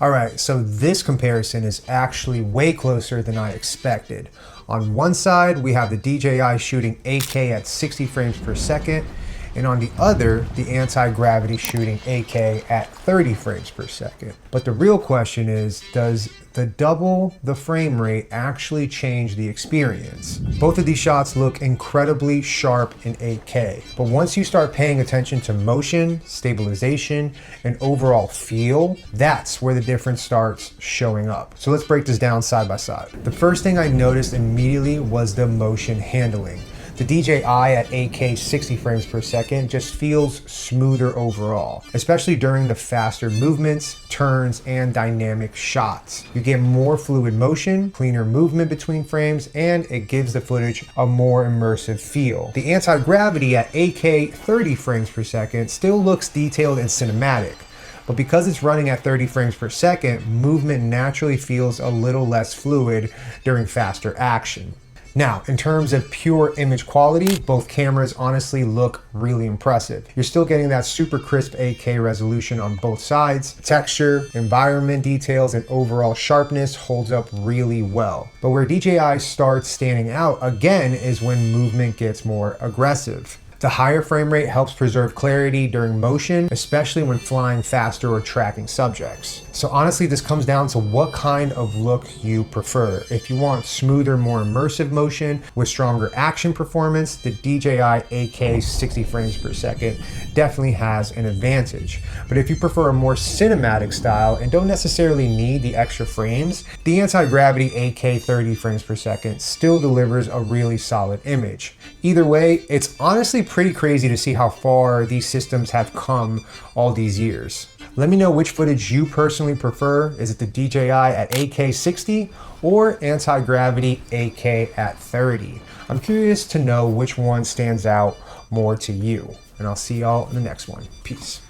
All right, so this comparison is actually way closer than I expected. On one side, we have the DJI shooting 8K at 60 frames per second, and on the other, the anti-gravity shooting 8K at 30 frames per second. But the real question is, does the double the frame rate actually change the experience? Both of these shots look incredibly sharp in 8K, but once you start paying attention to motion, stabilization, and overall feel, that's where the difference starts showing up. So let's break this down side by side. The first thing I noticed immediately was the motion handling. The DJI at 8K 60 frames per second just feels smoother overall, especially during the faster movements, turns, and dynamic shots. You get more fluid motion, cleaner movement between frames, and it gives the footage a more immersive feel. The anti-gravity at 8K 30 frames per second still looks detailed and cinematic, but because it's running at 30 frames per second, movement naturally feels a little less fluid during faster action. Now, in terms of pure image quality, both cameras honestly look really impressive. You're still getting that super crisp 8K resolution on both sides. Texture, environment details, and overall sharpness holds up really well. But where DJI starts standing out again is when movement gets more aggressive. The higher frame rate helps preserve clarity during motion, especially when flying faster or tracking subjects. So honestly, this comes down to what kind of look you prefer. If you want smoother, more immersive motion with stronger action performance, the DJI 8K 60 frames per second definitely has an advantage. But if you prefer a more cinematic style and don't necessarily need the extra frames, the anti-gravity 8K 30 frames per second still delivers a really solid image. Either way, it's honestly pretty crazy to see how far these systems have come all these years. Let me know which footage you personally prefer. Is it the DJI at 8K 60 or anti-gravity 8K at 30? I'm curious to know which one stands out more to you. And I'll see y'all in the next one. Peace.